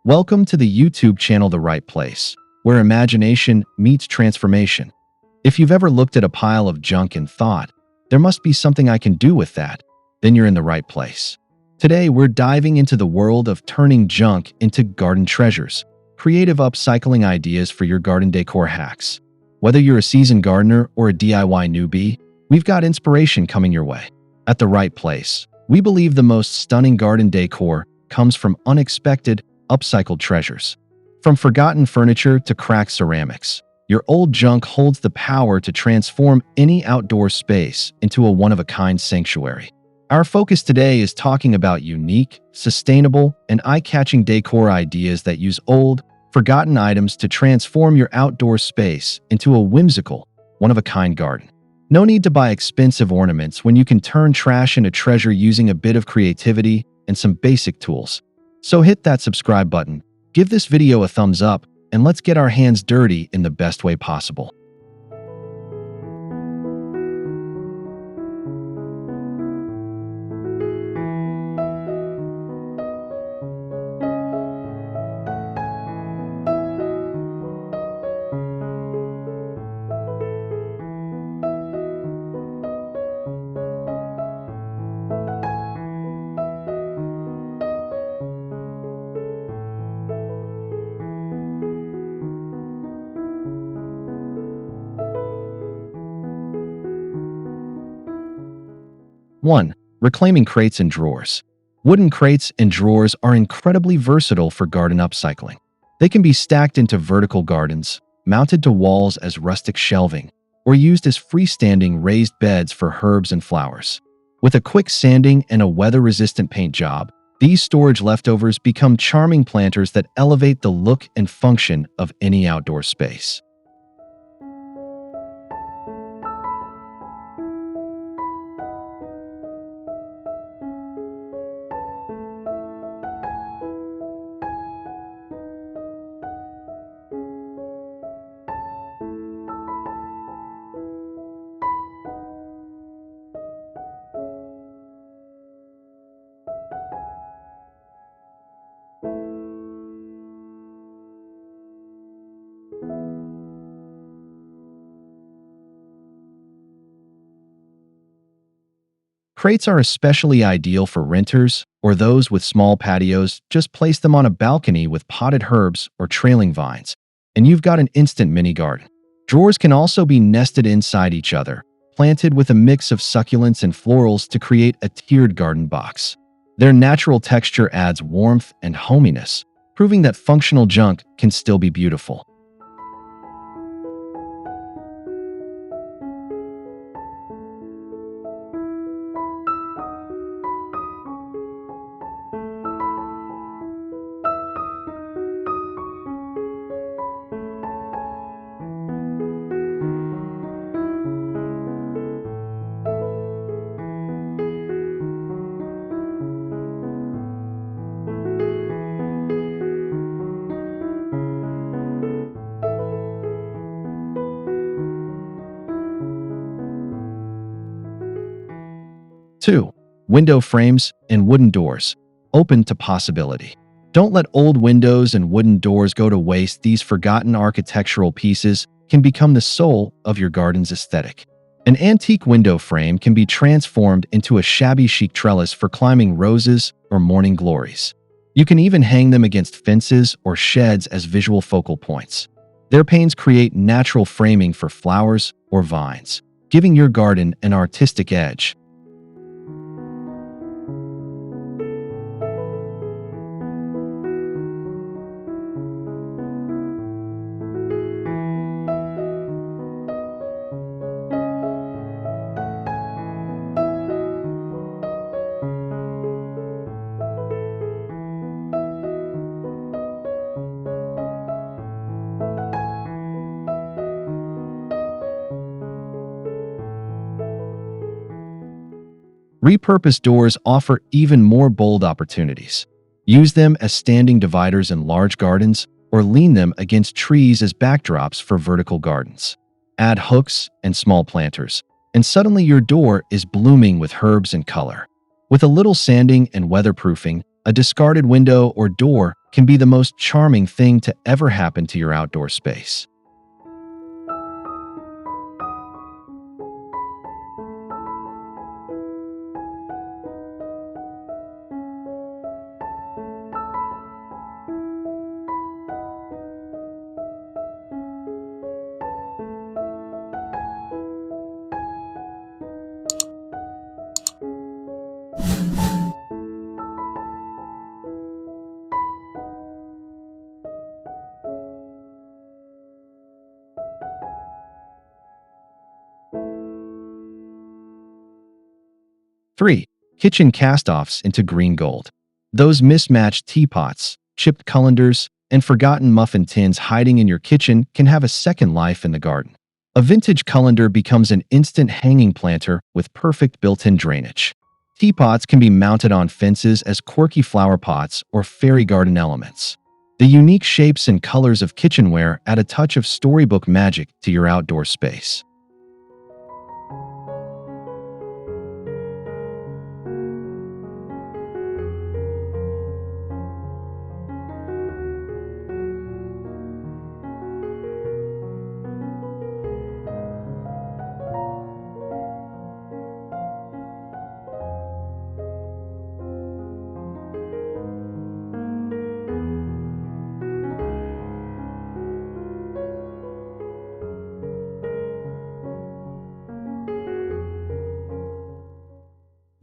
Welcome to the YouTube channel The Right Place, where imagination meets transformation. If you've ever looked at a pile of junk and thought, there must be something I can do with that, then you're in the right place. Today, we're diving into the world of turning junk into garden treasures, creative upcycling ideas for your garden decor hacks. Whether you're a seasoned gardener or a DIY newbie, we've got inspiration coming your way. At The Right Place, we believe the most stunning garden decor comes from unexpected, upcycled treasures. From forgotten furniture to cracked ceramics, your old junk holds the power to transform any outdoor space into a one-of-a-kind sanctuary. Our focus today is talking about unique, sustainable, and eye-catching decor ideas that use old, forgotten items to transform your outdoor space into a whimsical, one-of-a-kind garden. No need to buy expensive ornaments when you can turn trash into treasure using a bit of creativity and some basic tools. So hit that subscribe button, give this video a thumbs up, and let's get our hands dirty in the best way possible. 1. Reclaiming crates and drawers. Wooden crates and drawers are incredibly versatile for garden upcycling. They can be stacked into vertical gardens, mounted to walls as rustic shelving, or used as freestanding raised beds for herbs and flowers. With a quick sanding and a weather-resistant paint job, these storage leftovers become charming planters that elevate the look and function of any outdoor space. 'Crates are especially ideal for renters or those with small patios. Just place them on a balcony with potted herbs or trailing vines, and you've got an instant mini garden. Drawers can also be nested inside each other, planted with a mix of succulents and florals to create a tiered garden box. Their natural texture adds warmth and hominess, proving that functional junk can still be beautiful. 2. Window frames and wooden doors. Open to possibility. Don't let old windows and wooden doors go to waste. These forgotten architectural pieces can become the soul of your garden's aesthetic. An antique window frame can be transformed into a shabby chic trellis for climbing roses or morning glories. You can even hang them against fences or sheds as visual focal points. Their panes create natural framing for flowers or vines, giving your garden an artistic edge. 'Repurposed doors offer even more bold opportunities. Use them as standing dividers in large gardens or lean them against trees as backdrops for vertical gardens. Add hooks and small planters, and suddenly your door is blooming with herbs and color. With a little sanding and weatherproofing, a discarded window or door can be the most charming thing to ever happen to your outdoor space. Three, kitchen cast-offs into green gold. Those mismatched teapots, chipped colanders, and forgotten muffin tins hiding in your kitchen can have a second life in the garden. A vintage colander becomes an instant hanging planter with perfect built-in drainage. Teapots can be mounted on fences as quirky flower pots or fairy garden elements. The unique shapes and colors of kitchenware add a touch of storybook magic to your outdoor space.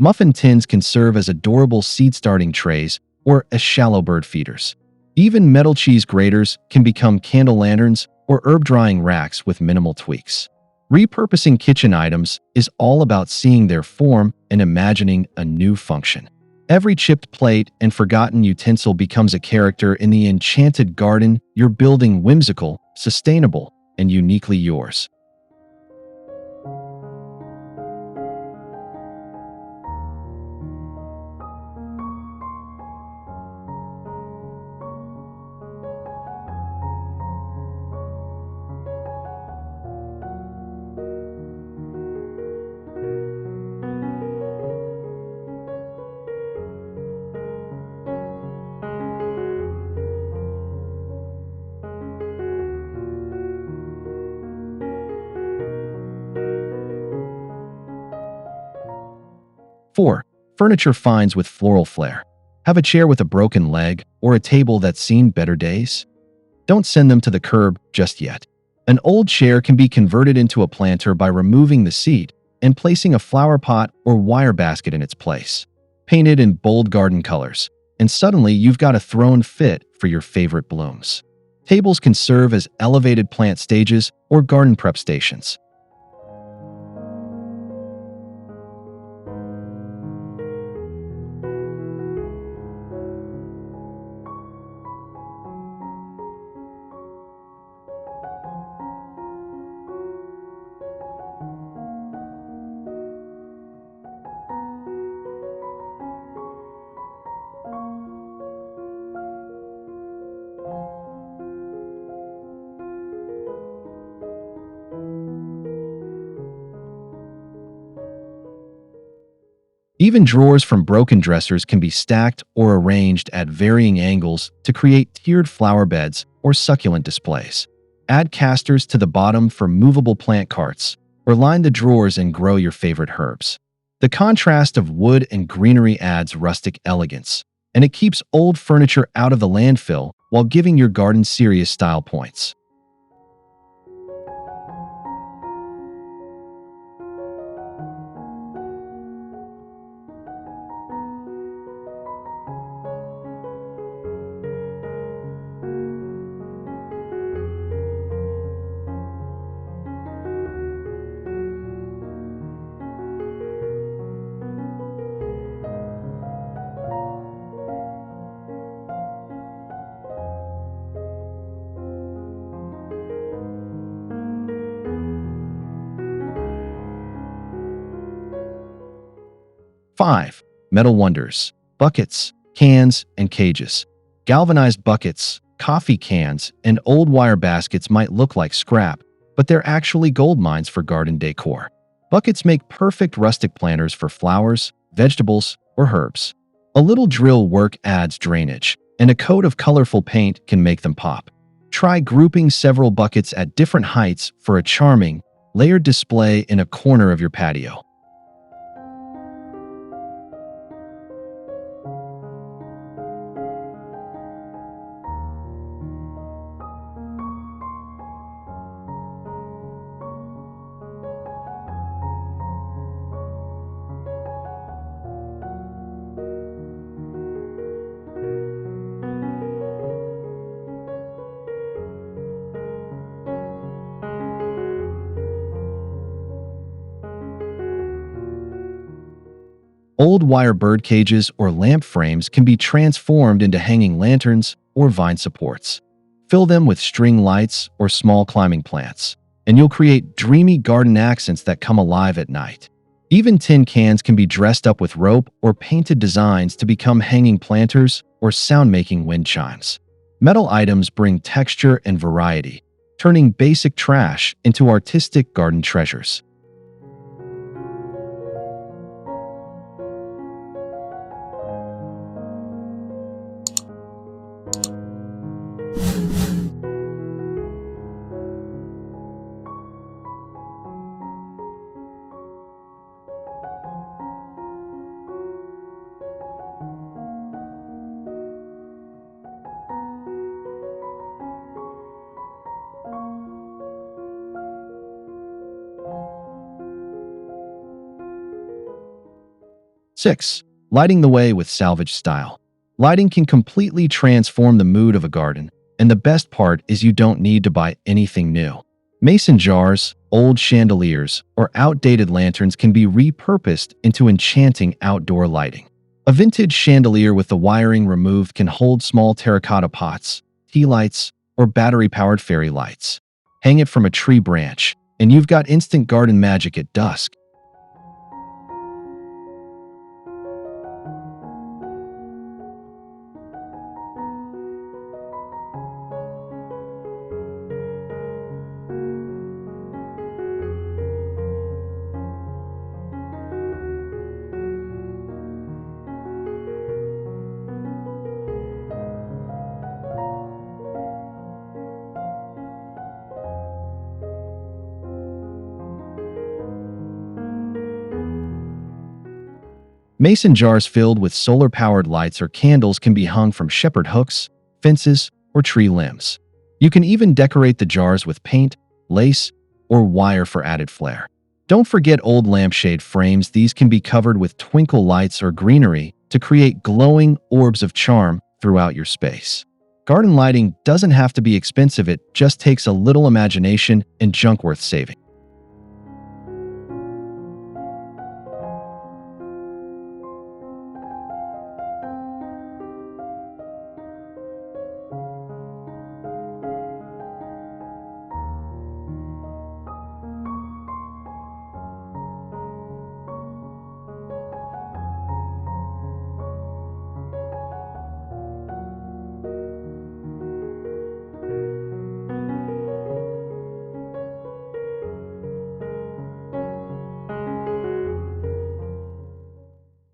'Muffin tins can serve as adorable seed-starting trays or as shallow bird feeders. Even metal cheese graters can become candle lanterns or herb-drying racks with minimal tweaks. Repurposing kitchen items is all about seeing their form and imagining a new function. Every chipped plate and forgotten utensil becomes a character in the enchanted garden you're building, whimsical, sustainable, and uniquely yours. 4. Furniture finds with floral flair. Have a chair with a broken leg or a table that's seen better days? Don't send them to the curb just yet. An old chair can be converted into a planter by removing the seat and placing a flower pot or wire basket in its place. Paint it in bold garden colors, and suddenly you've got a throne fit for your favorite blooms. Tables can serve as elevated plant stages or garden prep stations. 'Even drawers from broken dressers can be stacked or arranged at varying angles to create tiered flower beds or succulent displays. Add casters to the bottom for movable plant carts, or line the drawers and grow your favorite herbs. The contrast of wood and greenery adds rustic elegance, and it keeps old furniture out of the landfill while giving your garden serious style points. 5. Metal wonders. Buckets, cans, and cages. Galvanized buckets, coffee cans, and old wire baskets might look like scrap, but they're actually gold mines for garden decor. Buckets make perfect rustic planters for flowers, vegetables, or herbs. A little drill work adds drainage, and a coat of colorful paint can make them pop. Try grouping several buckets at different heights for a charming, layered display in a corner of your patio. Old wire bird cages or lamp frames can be transformed into hanging lanterns or vine supports. Fill them with string lights or small climbing plants, and you'll create dreamy garden accents that come alive at night. Even tin cans can be dressed up with rope or painted designs to become hanging planters or sound-making wind chimes. Metal items bring texture and variety, turning basic trash into artistic garden treasures. 6. Lighting the way with salvaged style. Lighting can completely transform the mood of a garden, and the best part is you don't need to buy anything new. Mason jars, old chandeliers, or outdated lanterns can be repurposed into enchanting outdoor lighting. A vintage chandelier with the wiring removed can hold small terracotta pots, tea lights, or battery-powered fairy lights. Hang it from a tree branch, and you've got instant garden magic at dusk. 'Mason jars filled with solar-powered lights or candles can be hung from shepherd hooks, fences, or tree limbs. You can even decorate the jars with paint, lace, or wire for added flair. Don't forget old lampshade frames. These can be covered with twinkle lights or greenery to create glowing orbs of charm throughout your space. Garden lighting doesn't have to be expensive. It just takes a little imagination and junk worth saving.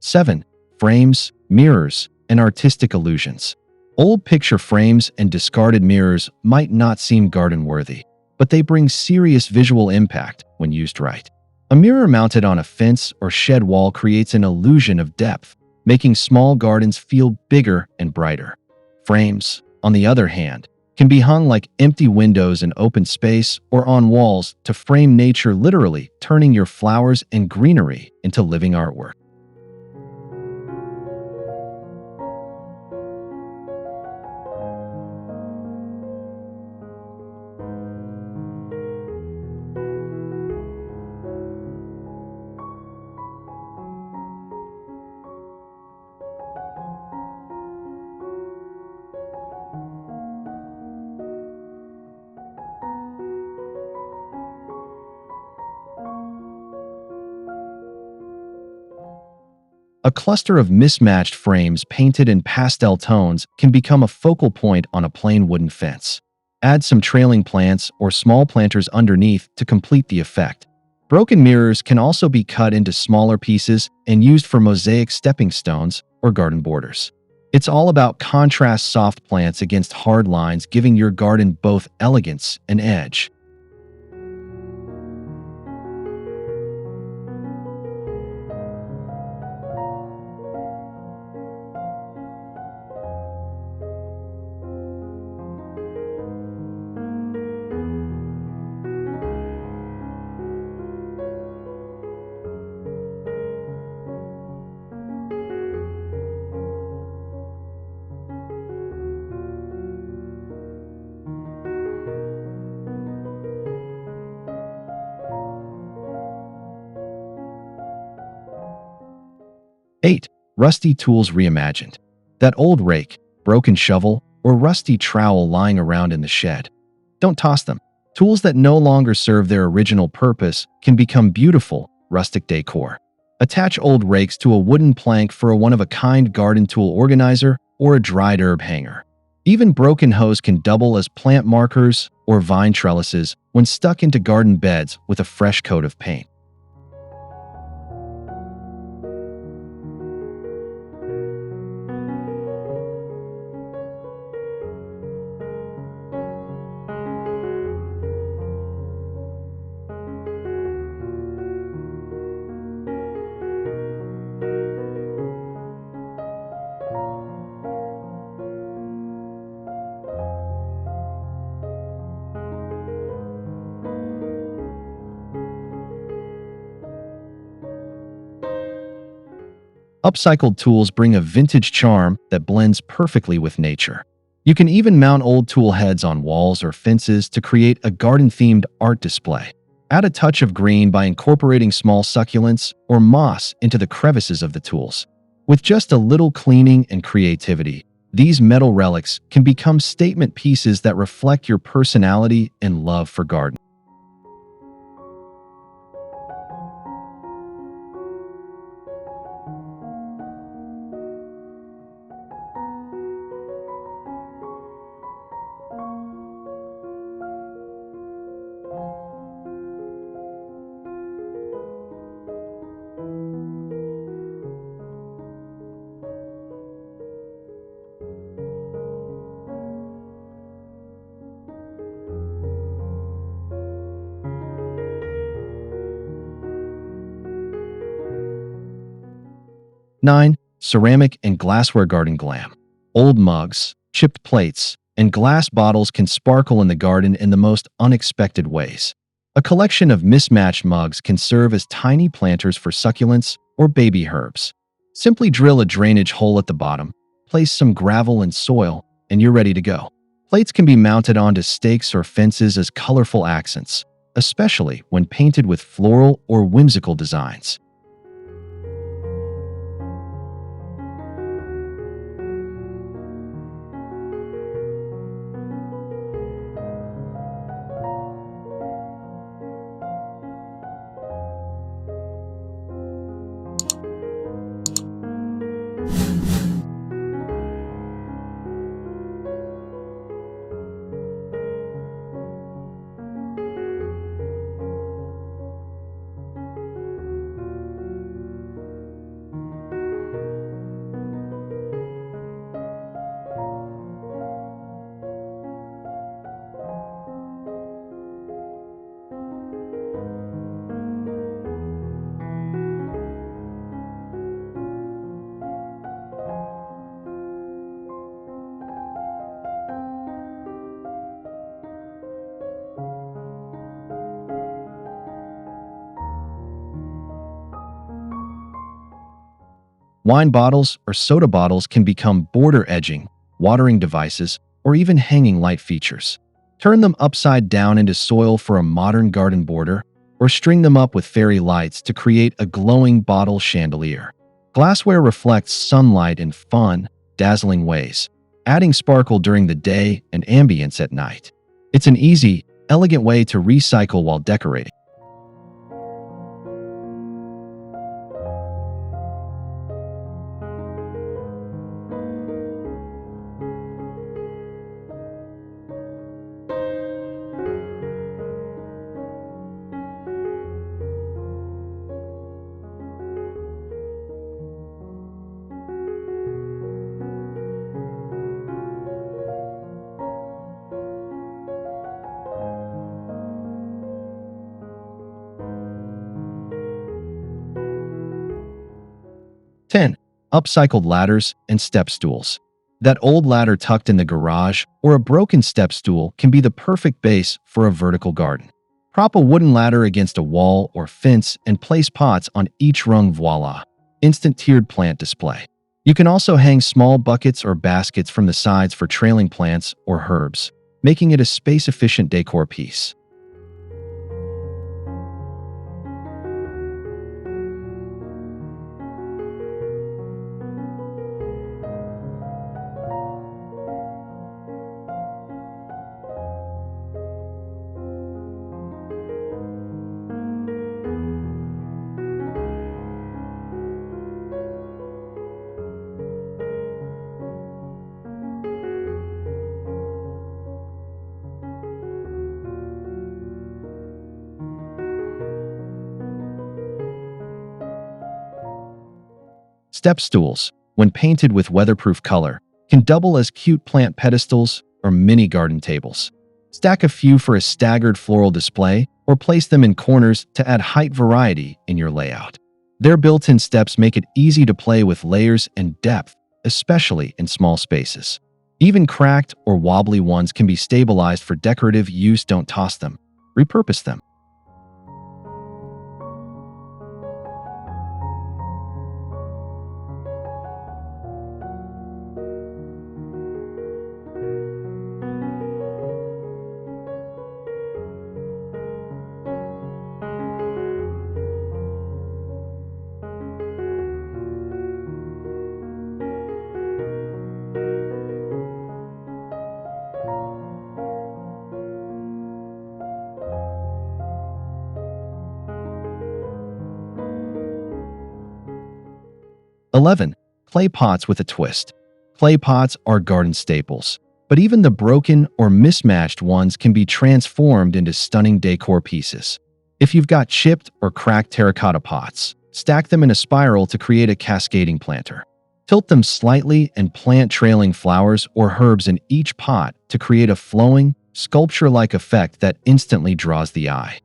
7. Frames, mirrors, and artistic illusions. Old picture frames and discarded mirrors might not seem garden-worthy, but they bring serious visual impact when used right. A mirror mounted on a fence or shed wall creates an illusion of depth, making small gardens feel bigger and brighter. Frames, on the other hand, can be hung like empty windows in open space or on walls to frame nature, literally turning your flowers and greenery into living artwork. A cluster of mismatched frames painted in pastel tones can become a focal point on a plain wooden fence. Add some trailing plants or small planters underneath to complete the effect. Broken mirrors can also be cut into smaller pieces and used for mosaic stepping stones or garden borders. It's all about contrast soft plants against hard lines, giving your garden both elegance and edge. 8. Rusty tools reimagined. That old rake, broken shovel, or rusty trowel lying around in the shed. Don't toss them. Tools that no longer serve their original purpose can become beautiful, rustic decor. Attach old rakes to a wooden plank for a one-of-a-kind garden tool organizer or a dried herb hanger. Even broken hose can double as plant markers or vine trellises when stuck into garden beds with a fresh coat of paint. 'Upcycled tools bring a vintage charm that blends perfectly with nature. You can even mount old tool heads on walls or fences to create a garden-themed art display. Add a touch of green by incorporating small succulents or moss into the crevices of the tools. With just a little cleaning and creativity, these metal relics can become statement pieces that reflect your personality and love for gardening. 9. Ceramic and glassware garden glam. Old mugs, chipped plates, and glass bottles can sparkle in the garden in the most unexpected ways. A collection of mismatched mugs can serve as tiny planters for succulents or baby herbs. Simply drill a drainage hole at the bottom, place some gravel and soil, and you're ready to go. Plates can be mounted onto stakes or fences as colorful accents, especially when painted with floral or whimsical designs. Wine bottles or soda bottles can become border edging, watering devices, or even hanging light features. Turn them upside down into soil for a modern garden border, or string them up with fairy lights to create a glowing bottle chandelier. Glassware reflects sunlight in fun, dazzling ways, adding sparkle during the day and ambience at night. It's an easy, elegant way to recycle while decorating. 10. Upcycled ladders and step stools. That old ladder tucked in the garage or a broken step stool can be the perfect base for a vertical garden. Prop a wooden ladder against a wall or fence and place pots on each rung. Voila! Instant tiered plant display. You can also hang small buckets or baskets from the sides for trailing plants or herbs, making it a space-efficient decor piece. Step stools, when painted with weatherproof color, can double as cute plant pedestals or mini garden tables. Stack a few for a staggered floral display or place them in corners to add height variety in your layout. Their built-in steps make it easy to play with layers and depth, especially in small spaces. Even cracked or wobbly ones can be stabilized for decorative use. Don't toss them. Repurpose them. 11. Clay pots with a twist. Clay pots are garden staples, but even the broken or mismatched ones can be transformed into stunning decor pieces. If you've got chipped or cracked terracotta pots, stack them in a spiral to create a cascading planter. Tilt them slightly and plant trailing flowers or herbs in each pot to create a flowing, sculpture-like effect that instantly draws the eye.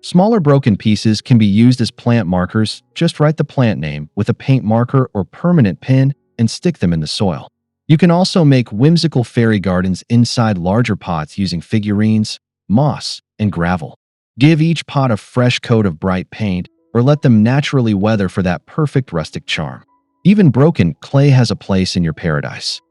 'Smaller broken pieces can be used as plant markers. Just write the plant name with a paint marker or permanent pin and stick them in the soil. You can also make whimsical fairy gardens inside larger pots using figurines, moss, and gravel. Give each pot a fresh coat of bright paint or let them naturally weather for that perfect rustic charm. Even broken clay has a place in your paradise.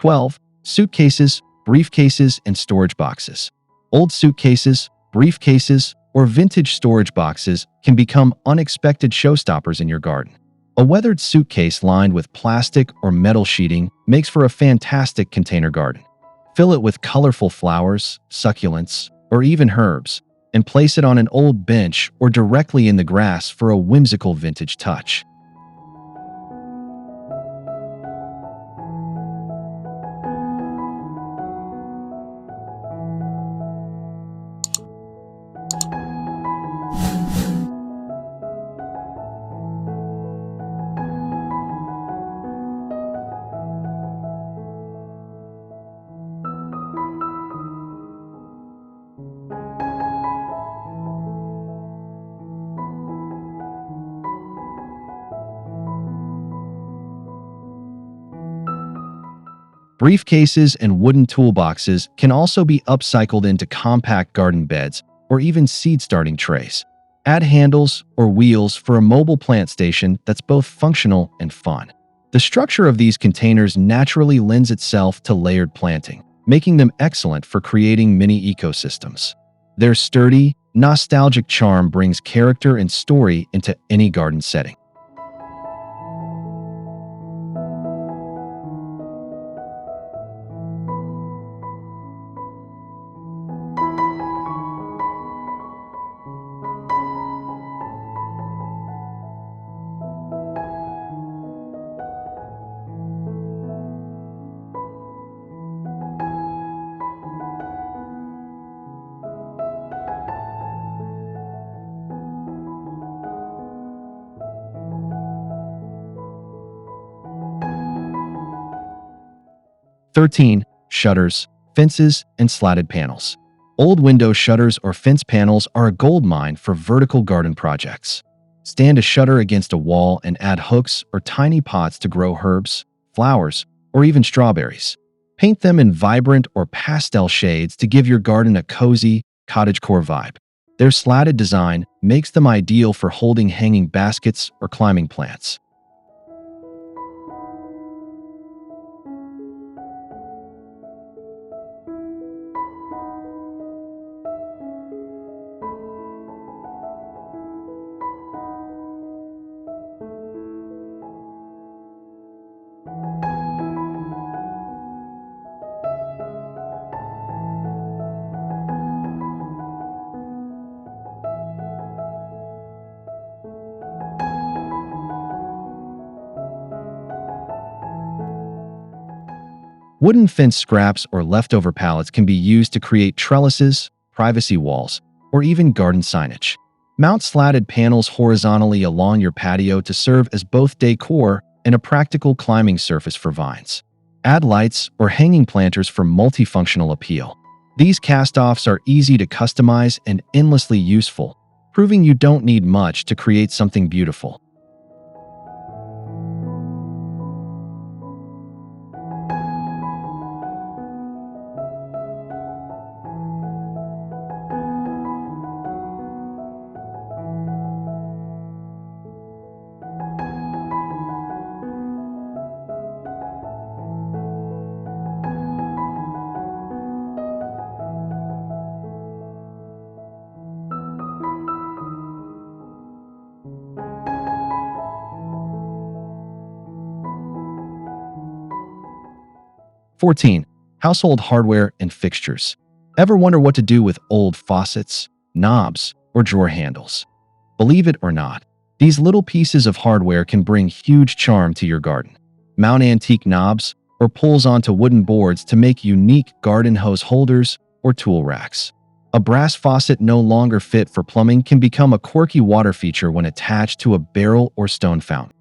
12. Suitcases, briefcases, and storage boxes. Old suitcases, briefcases, or vintage storage boxes can become unexpected showstoppers in your garden. A weathered suitcase lined with plastic or metal sheeting makes for a fantastic container garden. Fill it with colorful flowers, succulents, or even herbs, and place it on an old bench or directly in the grass for a whimsical vintage touch. Briefcases and wooden toolboxes can also be upcycled into compact garden beds or even seed-starting trays. Add handles or wheels for a mobile plant station that's both functional and fun. The structure of these containers naturally lends itself to layered planting, making them excellent for creating mini ecosystems. Their sturdy, nostalgic charm brings character and story into any garden setting. 13. Shutters, fences, and slatted panels. Old window shutters or fence panels are a goldmine for vertical garden projects. Stand a shutter against a wall and add hooks or tiny pots to grow herbs, flowers, or even strawberries. Paint them in vibrant or pastel shades to give your garden a cozy, cottagecore vibe. Their slatted design makes them ideal for holding hanging baskets or climbing plants. 'Wooden fence scraps or leftover pallets can be used to create trellises, privacy walls, or even garden signage. Mount slatted panels horizontally along your patio to serve as both decor and a practical climbing surface for vines. Add lights or hanging planters for multifunctional appeal. These cast-offs are easy to customize and endlessly useful, proving you don't need much to create something beautiful. 14. Household hardware and fixtures. Ever wonder what to do with old faucets, knobs, or drawer handles? Believe it or not, these little pieces of hardware can bring huge charm to your garden. Mount antique knobs or pulls onto wooden boards to make unique garden hose holders or tool racks. A brass faucet no longer fit for plumbing can become a quirky water feature when attached to a barrel or stone fountain.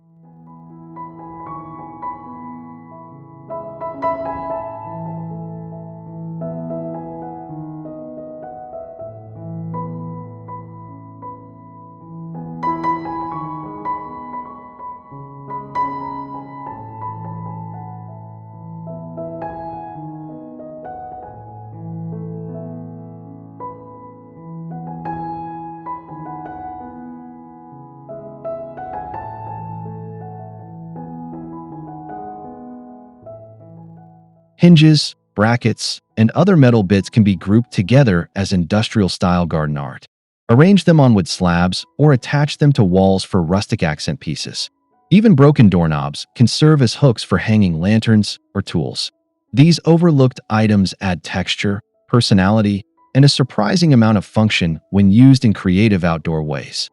'Hinges, brackets, and other metal bits can be grouped together as industrial-style garden art. Arrange them on wood slabs or attach them to walls for rustic accent pieces. Even broken doorknobs can serve as hooks for hanging lanterns or tools. These overlooked items add texture, personality, and a surprising amount of function when used in creative outdoor ways.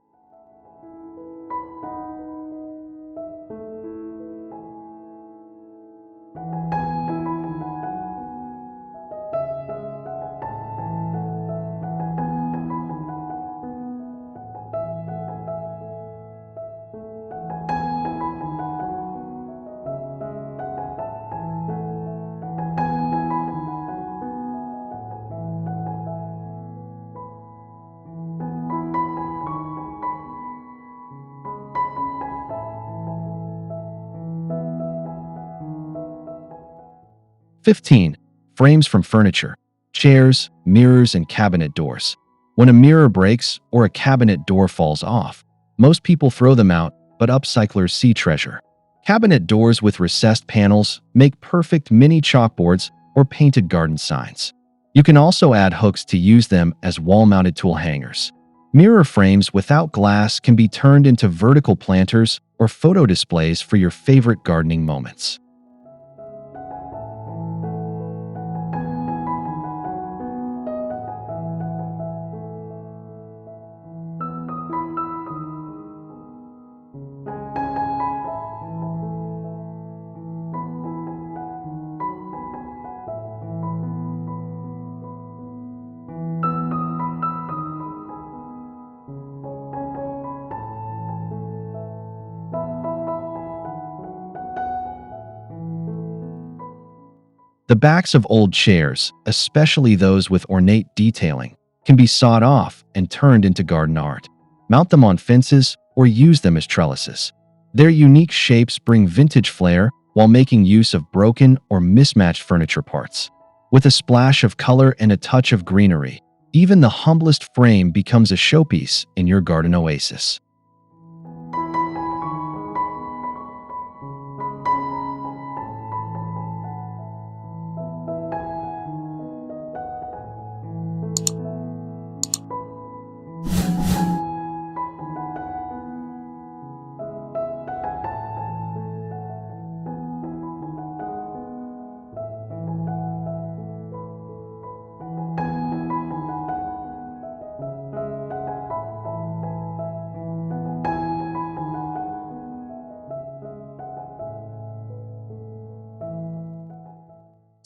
15. Frames from furniture, chairs, mirrors, and cabinet doors. When a mirror breaks or a cabinet door falls off, most people throw them out, but upcyclers see treasure. Cabinet doors with recessed panels make perfect mini chalkboards or painted garden signs. You can also add hooks to use them as wall-mounted tool hangers. Mirror frames without glass can be turned into vertical planters or photo displays for your favorite gardening moments. The backs of old chairs, especially those with ornate detailing, can be sawed off and turned into garden art. Mount them on fences or use them as trellises. Their unique shapes bring vintage flair while making use of broken or mismatched furniture parts. With a splash of color and a touch of greenery, even the humblest frame becomes a showpiece in your garden oasis.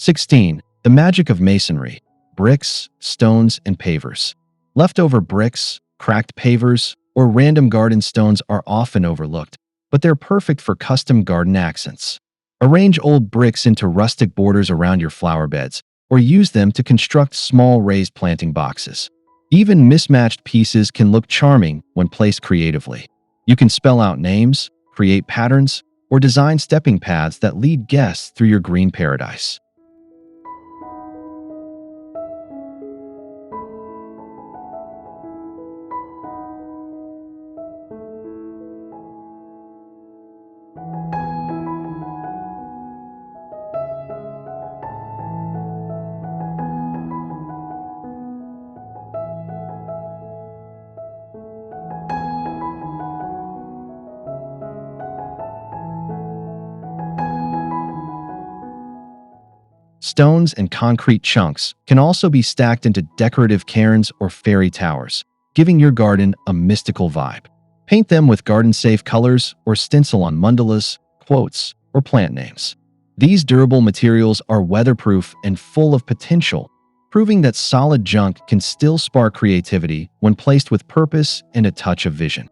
16. The magic of masonry, bricks, stones, and pavers. Leftover bricks, cracked pavers, or random garden stones are often overlooked, but they're perfect for custom garden accents. Arrange old bricks into rustic borders around your flower beds, or use them to construct small raised planting boxes. Even mismatched pieces can look charming when placed creatively. You can spell out names, create patterns, or design stepping paths that lead guests through your green paradise. 'Stones and concrete chunks can also be stacked into decorative cairns or fairy towers, giving your garden a mystical vibe. Paint them with garden-safe colors or stencil on mandalas, quotes, or plant names. These durable materials are weatherproof and full of potential, proving that solid junk can still spark creativity when placed with purpose and a touch of vision.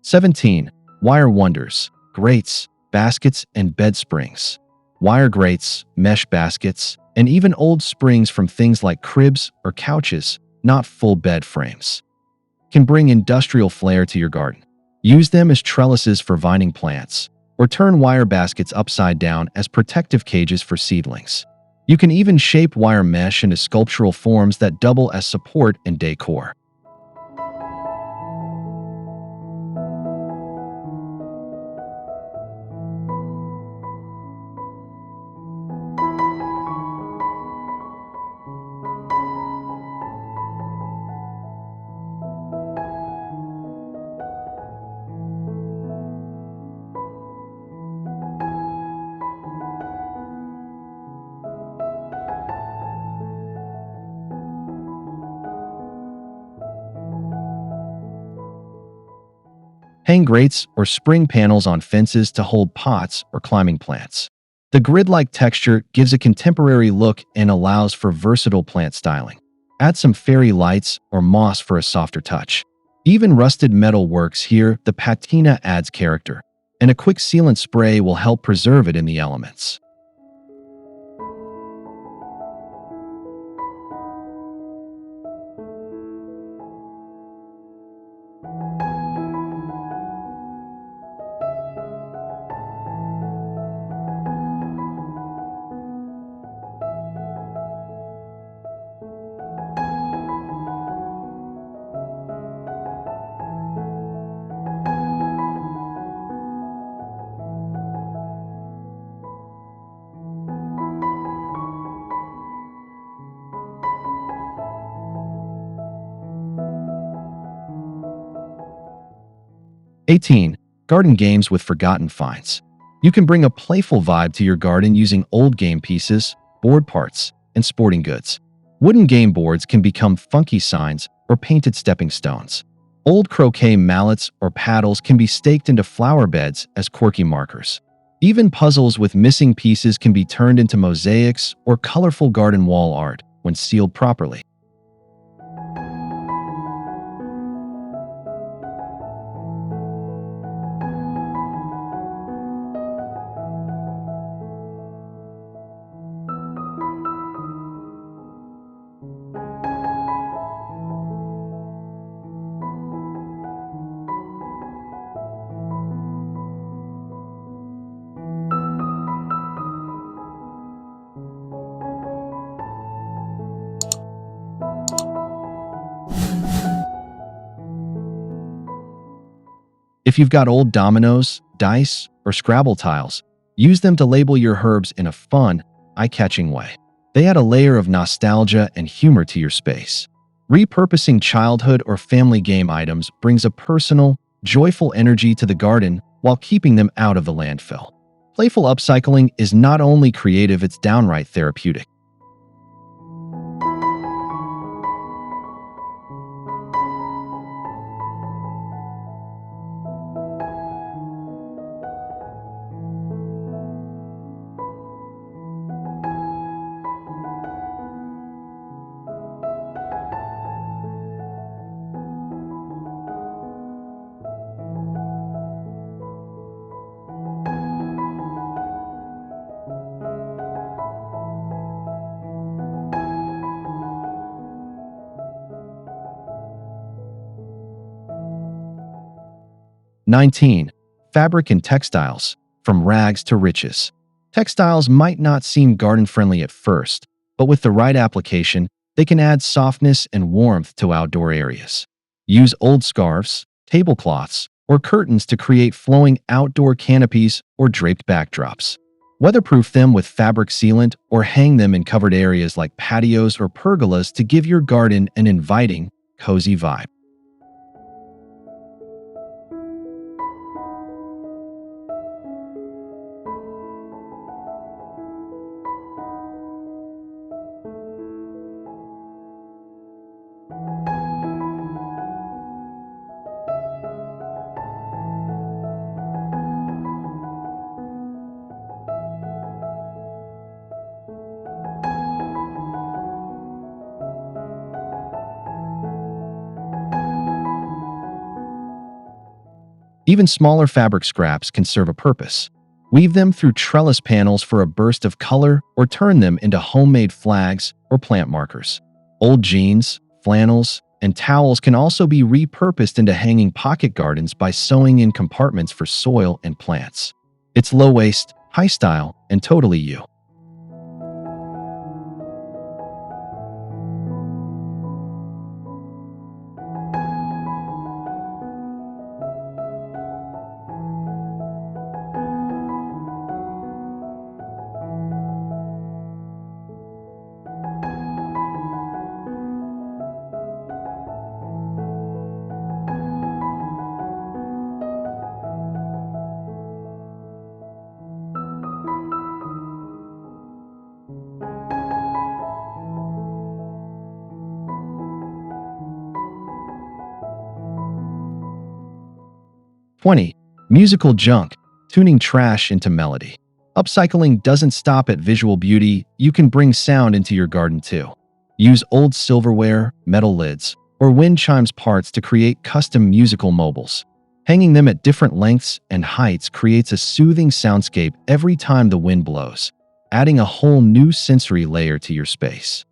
17. Wire wonders, grates, baskets, and bed springs. Wire grates, mesh baskets, and even old springs from things like cribs or couches, not full bed frames, can bring industrial flair to your garden. Use them as trellises for vining plants, or turn wire baskets upside down as protective cages for seedlings. You can even shape wire mesh into sculptural forms that double as support and decor. Hang grates or spring panels on fences to hold pots or climbing plants. The grid-like texture gives a contemporary look and allows for versatile plant styling. Add some fairy lights or moss for a softer touch. Even rusted metal works here. The patina adds character, and a quick sealant spray will help preserve it in the elements. 18. Garden games with forgotten finds. You can bring a playful vibe to your garden using old game pieces, board parts, and sporting goods. Wooden game boards can become funky signs or painted stepping stones. Old croquet mallets or paddles can be staked into flower beds as quirky markers. Even puzzles with missing pieces can be turned into mosaics or colorful garden wall art when sealed properly. 'If you've got old dominoes, dice, or Scrabble tiles, use them to label your herbs in a fun, eye-catching way. They add a layer of nostalgia and humor to your space. Repurposing childhood or family game items brings a personal, joyful energy to the garden while keeping them out of the landfill. Playful upcycling is not only creative, it's downright therapeutic. 19. Fabric and textiles, from rags to riches. Textiles might not seem garden-friendly at first, but with the right application, they can add softness and warmth to outdoor areas. Use old scarves, tablecloths, or curtains to create flowing outdoor canopies or draped backdrops. Weatherproof them with fabric sealant or hang them in covered areas like patios or pergolas to give your garden an inviting, cozy vibe. 'Even smaller fabric scraps can serve a purpose. Weave them through trellis panels for a burst of color or turn them into homemade flags or plant markers. Old jeans, flannels, and towels can also be repurposed into hanging pocket gardens by sewing in compartments for soil and plants. It's low waste, high style, and totally you. 20. Musical junk, tuning trash into melody. Upcycling doesn't stop at visual beauty, you can bring sound into your garden too. Use old silverware, metal lids, or wind chimes parts to create custom musical mobiles. Hanging them at different lengths and heights creates a soothing soundscape every time the wind blows, adding a whole new sensory layer to your space.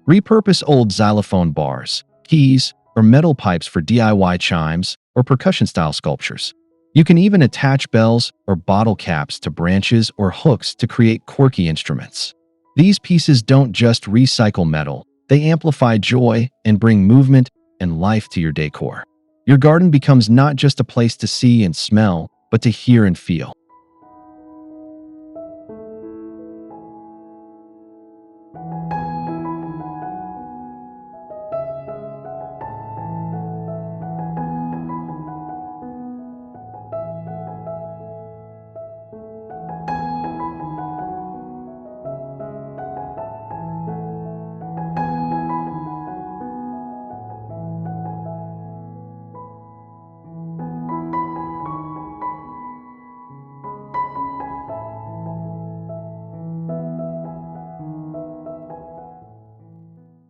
Repurpose old xylophone bars, keys, or metal pipes for DIY chimes or percussion-style sculptures. You can even attach bells or bottle caps to branches or hooks to create quirky instruments. These pieces don't just recycle metal, they amplify joy and bring movement and life to your decor. Your garden becomes not just a place to see and smell, but to hear and feel.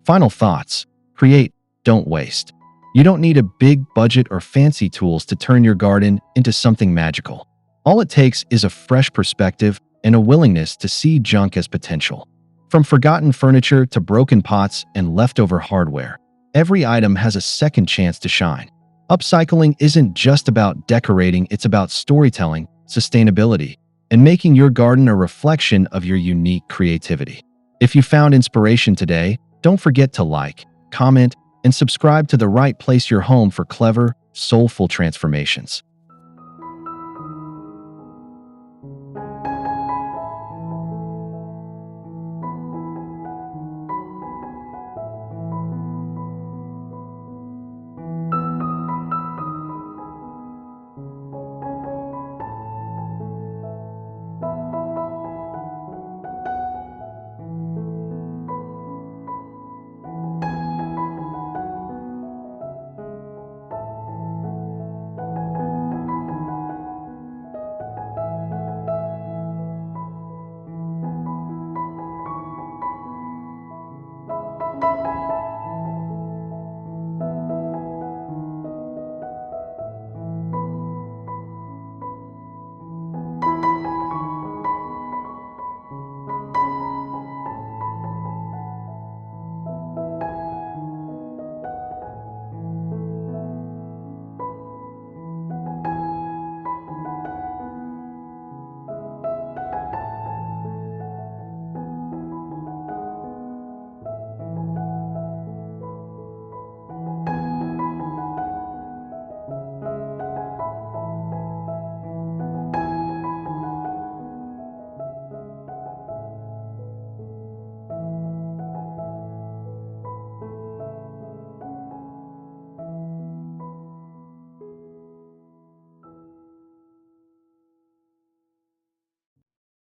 Final thoughts. Create, don't waste. You don't need a big budget or fancy tools to turn your garden into something magical. All it takes is a fresh perspective and a willingness to see junk as potential. From forgotten furniture to broken pots and leftover hardware, every item has a second chance to shine. Upcycling isn't just about decorating, it's about storytelling, sustainability, and making your garden a reflection of your unique creativity. If you found inspiration today, don't forget to like, comment, and subscribe to The Right Place Your Home for clever, soulful transformations.